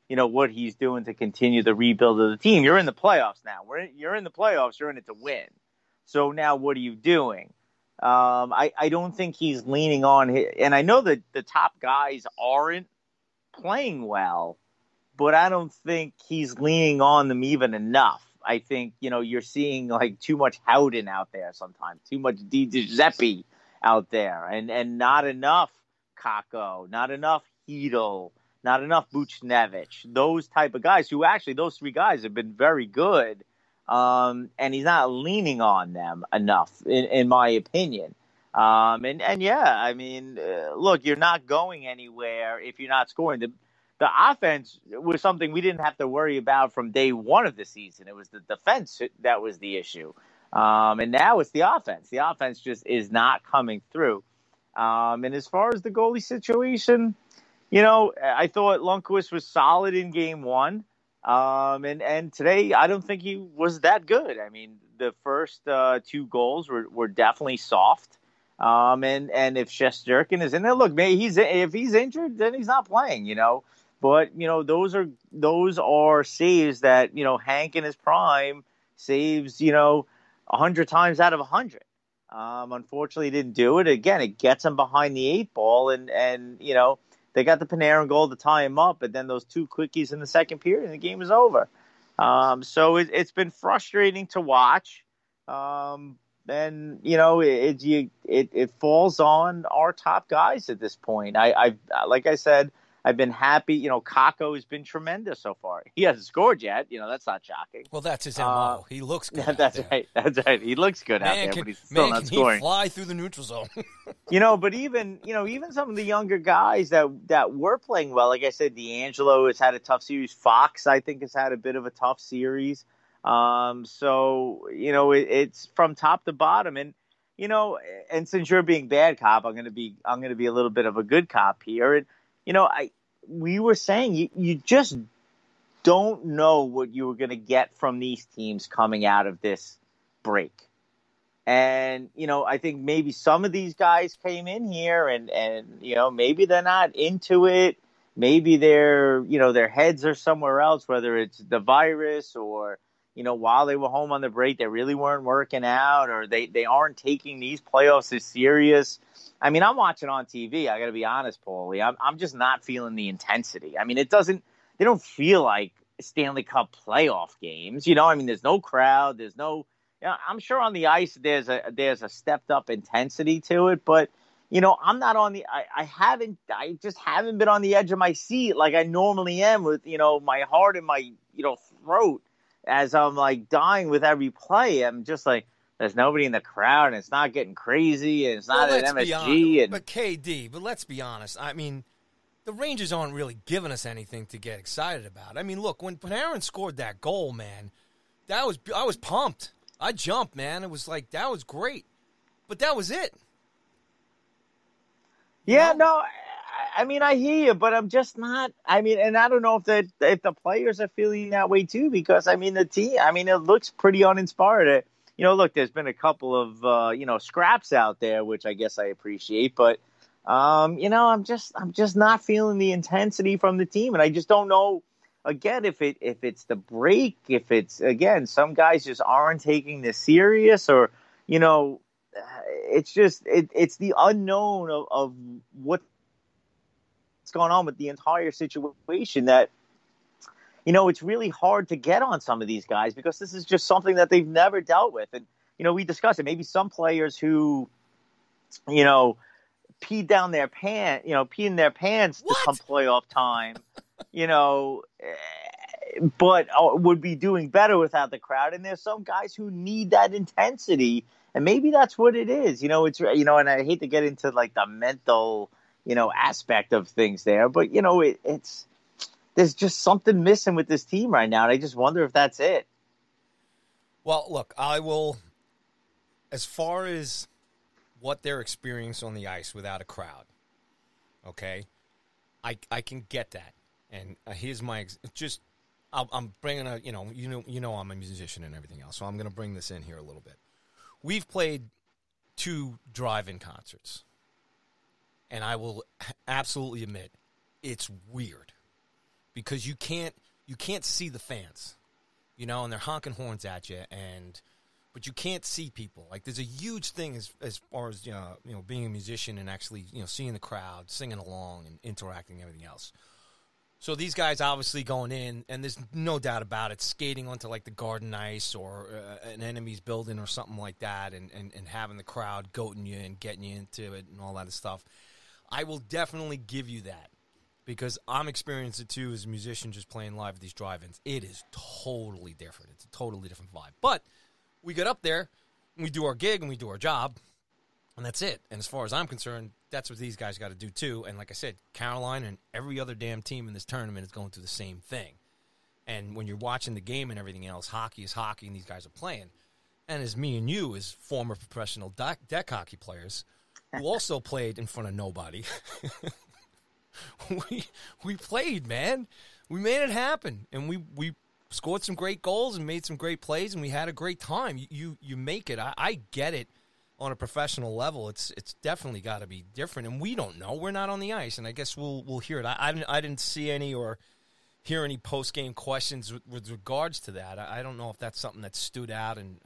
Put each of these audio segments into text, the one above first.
what he's doing to continue the rebuild of the team. You're in the playoffs now. You're in the playoffs. You're in it to win. So now what are you doing? I don't think he's leaning on – and I know that the top guys aren't playing well, but I don't think he's leaning on them even enough. I think, you're seeing like too much Howden out there sometimes, too much Di Giuseppe out there, and not enough Kako, not enough Hedel, not enough Buchnevich, those type of guys who actually, those three guys have been very good. And he's not leaning on them enough, in my opinion. Look, you're not going anywhere if you're not scoring. The offense was something we didn't have to worry about from day one of the season. It was the defense that was the issue. And now it's the offense. The offense just is not coming through. And as far as the goalie situation, I thought Lundqvist was solid in game one. And today, I don't think he was that good. I mean, the first two goals were definitely soft. And if Shesterkin is in there, look, maybe if he's injured, then he's not playing, But, those are saves that, Hank in his prime saves, 100 times out of 100. Unfortunately, he didn't do it. Again, it gets him behind the eight ball. And they got the Panarin goal to tie him up. But then those two quickies in the second period, and the game is over. So it's been frustrating to watch. And, it falls on our top guys at this point. Like I said, I've been happy. Kako has been tremendous so far. He hasn't scored yet. That's not shocking. Well, that's his MO. He looks good. That's right. That's right. He looks good out there, but he's still not scoring. He fly through the neutral zone. But even some of the younger guys that were playing well, like I said, D'Angelo has had a tough series. Fox, I think, has had a bit of a tough series. It's from top to bottom, and and since you're being bad cop, I'm gonna be a little bit of a good cop here. And we were saying you just don't know what you were gonna get from these teams coming out of this break. And I think maybe some of these guys came in here and maybe they're not into it. Maybe their heads are somewhere else, whether it's the virus or while they were home on the break, they really weren't working out, or they aren't taking these playoffs as serious. I mean, I'm watching on TV. I got to be honest, Paulie. I'm just not feeling the intensity. I mean, they don't feel like Stanley Cup playoff games. There's no crowd. There's no, I'm sure on the ice there's a stepped up intensity to it, but I'm not on I just haven't been on the edge of my seat like I normally am with, my heart in my, throat. As I'm like dying with every play, I'm just like, there's nobody in the crowd, and it's not getting crazy, and it's not an MSG. But KD, let's be honest. I mean, the Rangers aren't really giving us anything to get excited about. I mean, look, when Panarin scored that goal, man, I was pumped. I jumped, man. It was like, that was great. But that was it. Yeah, no, I mean, I hear you, but I'm just not. I mean, and I don't know if the players are feeling that way too, because the team. It looks pretty uninspired. Look, there's been a couple of scraps out there, which I guess I appreciate, but I'm just not feeling the intensity from the team, and I just don't know. Again, if it's the break, if it's again some guys just aren't taking this serious, or it's just it's the unknown of what's going on with the entire situation that it's really hard to get on some of these guys because this is just something that they've never dealt with. And we discussed it. Maybe some players who pee down their pants, pee in their pants to come playoff time, but would be doing better without the crowd. And there's some guys who need that intensity, and maybe that's what it is. It's and I hate to get into like the mental aspect of things there, but it's there's just something missing with this team right now, and I just wonder if that's it. Well, look, I will, as far as what they're experiencing on the ice without a crowd, okay, I can get that, and here's my I'm bringing I'm a musician and everything else, so I'm going to bring this in here a little bit. We've played 2 drive-in concerts. And I will absolutely admit, it's weird. because you can't see the fans, and they're honking horns at you, but you can't see people. Like, there's a huge thing as far as being a musician and actually seeing the crowd, singing along, and interacting and everything else. So these guys obviously going in, and there's no doubt about it, skating onto like the garden ice or an enemy's building or something like that, and having the crowd goating you and getting you into it and all that stuff. I will definitely give you that, because I'm experiencing it too as a musician just playing live at these drive-ins. It is totally different. It's a totally different vibe. But we get up there, and we do our gig, and we do our job, and that's it. And as far as I'm concerned, that's what these guys got to do too. And like I said, Carolina and every other damn team in this tournament is going through the same thing. And when you're watching the game and everything else, hockey is hockey, and these guys are playing. And as me and you, as former professional deck hockey players, who also played in front of nobody, we played, man. We made it happen, and we scored some great goals and made some great plays, and we had a great time. You make it. I get it. On a professional level, it's definitely got to be different, and we don't know. We're not on the ice, and I guess we'll hear it. I didn't see any or hear any post-game questions with regards to that. I don't know if that's something that stood out, and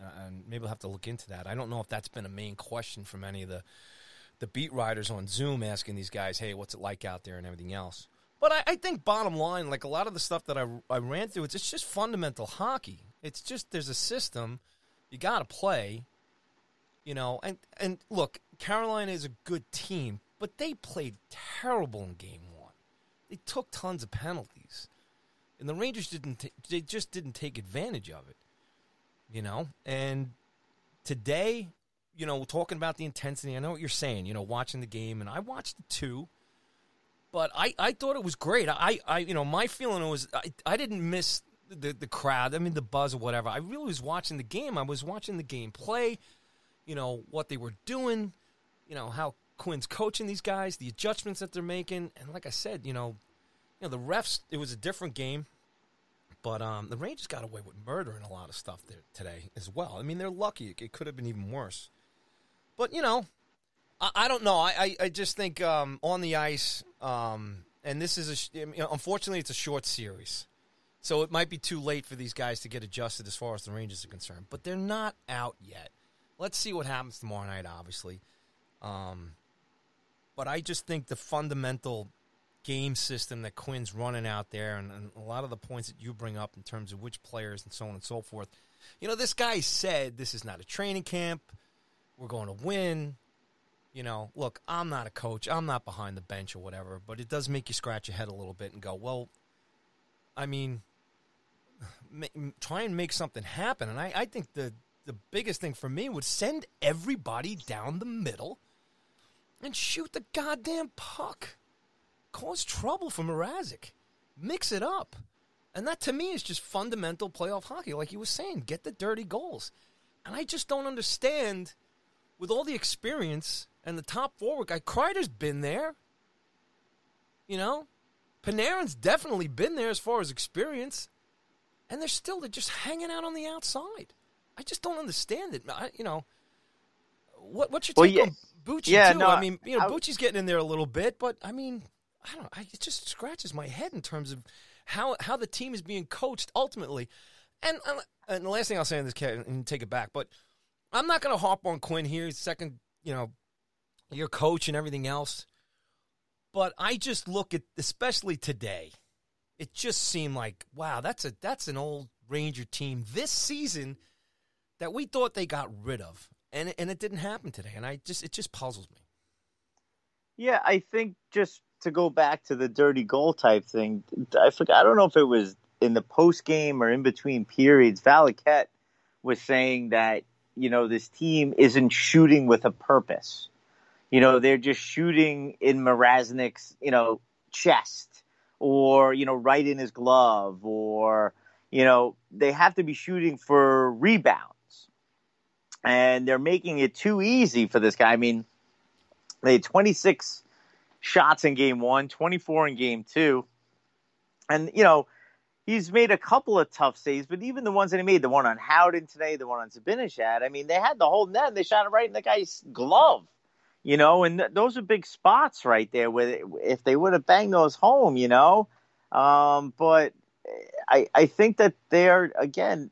maybe we'll have to look into that. I don't know if that's been a main question from any of the beat writers on Zoom asking these guys, hey, what's it like out there and everything else. But I think bottom line, like a lot of the stuff that I ran through, it's just fundamental hockey. It's just there's a system. You got to play. And look, Carolina is a good team, but they played terrible in Game 1. They took tons of penalties, and the Rangers they just didn't take advantage of it, And today, talking about the intensity, I know what you're saying, watching the game, and I watched it too, but I thought it was great. My feeling was I didn't miss the crowd, the buzz or whatever. I really was watching the game. I was watching the game play. What they were doing, how Quinn's coaching these guys, the adjustments that they're making. And like I said, the refs, it was a different game. But the Rangers got away with murder and a lot of stuff there today as well. They're lucky. It could have been even worse. But, I don't know. I just think on the ice, and this is, unfortunately, it's a short series. So it might be too late for these guys to get adjusted as far as the Rangers are concerned. But they're not out yet. Let's see what happens tomorrow night, obviously. But I just think the fundamental game system that Quinn's running out there and a lot of the points that you bring up in terms of which players and so on and so forth. This guy said this is not a training camp. We're going to win. Look, I'm not a coach. I'm not behind the bench or whatever, but it does make you scratch your head a little bit and go, well, try and make something happen. And I think the biggest thing for me would send everybody down the middle and shoot the goddamn puck. Cause trouble for Mrazek. Mix it up. And that, to me, is just fundamental playoff hockey. Like you were saying, get the dirty goals. And I just don't understand, with all the experience and the top forward guy, Kreider's been there. Panarin's definitely been there as far as experience. And they're just hanging out on the outside. I just don't understand it. What's your take on Bucci, too? No, Bucci's getting in there a little bit, but, I don't know. It just scratches my head in terms of how the team is being coached ultimately. And the last thing I'll say on this, and take it back, but I'm not going to harp on Quinn here. He's second, year coach and everything else. But I just look at, especially today, it just seemed like, wow, that's an old Ranger team this season that we thought they got rid of, and it didn't happen today, and it just puzzles me. Yeah, I think just to go back to the dirty goal type thing, I forgot. I don't know if it was in the post game or in between periods. Valaket was saying that this team isn't shooting with a purpose. They're just shooting in Mrazek's chest, or right in his glove, or they have to be shooting for rebounds. And they're making it too easy for this guy. They had 26 shots in Game 1, 24 in Game 2. And, he's made a couple of tough saves, but even the ones that he made, the one on Howden today, the one on Zibanejad, they had the whole net, and they shot it right in the guy's glove. And those are big spots right there where if they would have banged those home, But I think that they're, again,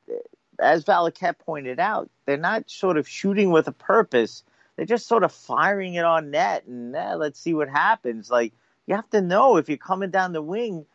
as Valaket pointed out, they're not sort of shooting with a purpose. They're just sort of firing it on net and let's see what happens. Like, you have to know if you're coming down the wing,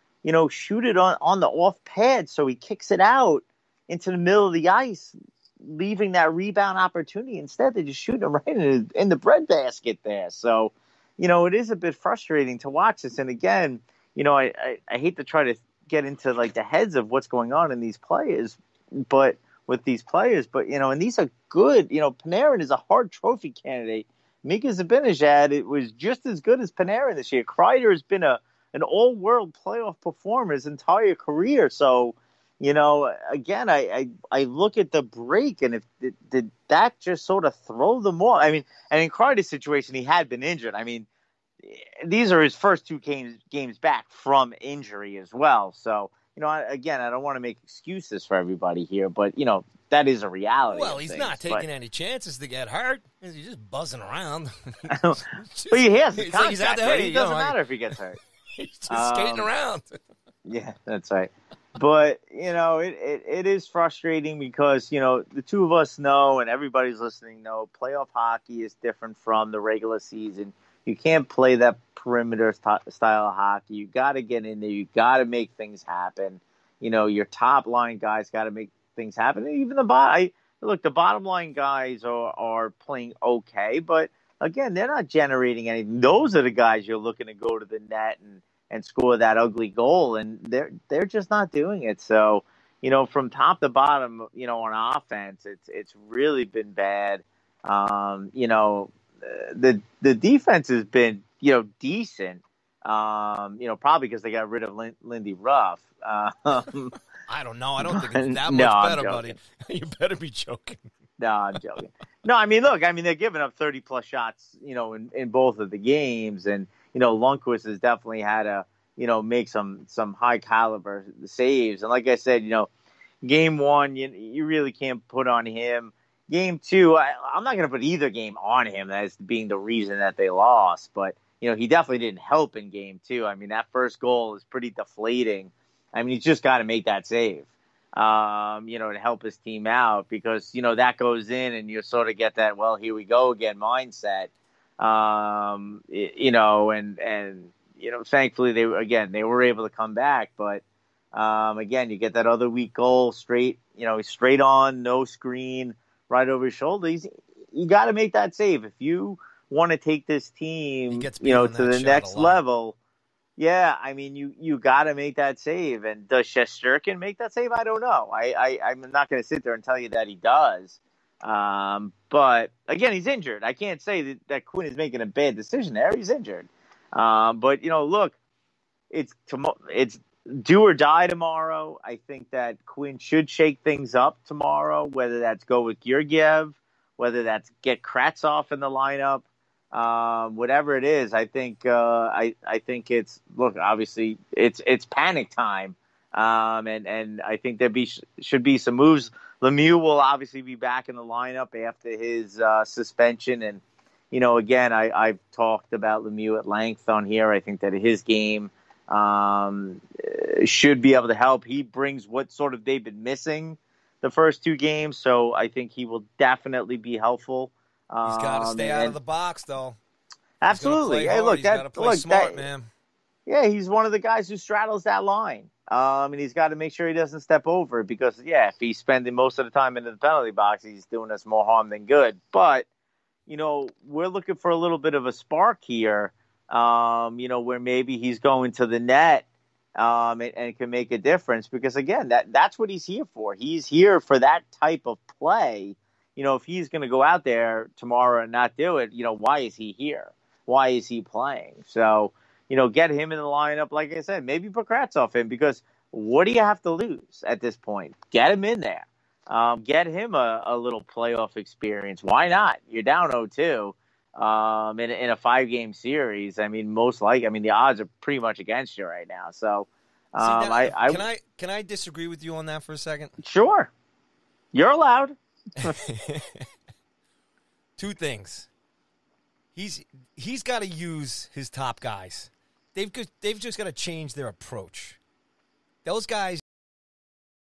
shoot it on the off pad so he kicks it out into the middle of the ice, leaving that rebound opportunity. Instead, they're just shooting it right in the breadbasket there. So, it is a bit frustrating to watch this. And again, I hate to try to get into like the heads of what's going on in these players, but with these players, but and these are good. Panarin is a hard trophy candidate. Mika Zibanejad, it was just as good as Panarin this year. Kreider has been an all-world playoff performer his entire career. So, again, I look at the break, and if did that just sort of throw them off? I mean, and in Kreider's situation, he had been injured. I mean, these are his first two games back from injury as well. So, again, I don't want to make excuses for everybody here, but, that is a reality. Well, he's not taking any chances to get hurt. He's just buzzing around. But he has the contract, he's out there, right? It doesn't matter if he gets hurt. He's just skating around. Yeah, that's right. But, it is frustrating because, the two of us know, and everybody's listening know, playoff hockey is different from the regular season. You can't play that perimeter style of hockey. You got to get in there. You got to make things happen. Your top line guys got to make things happen. And even the bottom line guys are playing okay, but again, they're not generating anything. Those are the guys you're looking to go to the net and score that ugly goal, and they're just not doing it. So, from top to bottom, on offense, it's really been bad. The defense has been, decent. Probably because they got rid of Lindy Ruff. I don't know. I don't think it's that much better, buddy. You better be joking. No, I'm joking. No, I mean, look, they're giving up 30-plus shots, in both of the games. And, Lundqvist has definitely had to, make some high-caliber saves. And like I said, game one, you really can't put on him. Game two, I'm not going to put either game on him as being the reason that they lost. But, he definitely didn't help in game two. That first goal is pretty deflating. He's just got to make that save, to help his team out because, that goes in and you sort of get that, well, here we go again mindset. Thankfully they were able to come back. But, again, you get that other weak goal straight on, no screen, right over his shoulder. You got to make that save. If you want to take this team, to the next level. Yeah, you got to make that save. And does Shesterkin make that save? I don't know. I'm not going to sit there and tell you that he does. But, again, he's injured. I can't say that Quinn is making a bad decision there. He's injured. But, look, it's do or die tomorrow. I think that Quinn should shake things up tomorrow, whether that's go with Georgiev, whether that's get Kravtsov in the lineup. Whatever it is, I think it's obviously it's panic time, and I think should be some moves. Lemieux will obviously be back in the lineup after his suspension, and again I've talked about Lemieux at length on here. I think that his game should be able to help. He brings what sort of they've been missing the first two games, so I think he will definitely be helpful. He's got to stay out of the box, though. Absolutely. Hey, look, he's got to play smart, man. Yeah, he's one of the guys who straddles that line. And he's got to make sure he doesn't step over it because, if he's spending most of the time in the penalty box, he's doing us more harm than good. But, we're looking for a little bit of a spark here, where maybe he's going to the net and can make a difference because, again, that's what he's here for. He's here for that type of play. If he's going to go out there tomorrow and not do it, why is he here? Why is he playing? So, get him in the lineup. Like I said, maybe put Kravtsov in because what do you have to lose at this point? Get him in there. Get him a little playoff experience. Why not? You're down 0-2 in a 5-game series. Most likely, the odds are pretty much against you right now. So, can I disagree with you on that for a second? Sure. You're allowed. Two things. He's got to use his top guys. They've just got to change their approach. those guys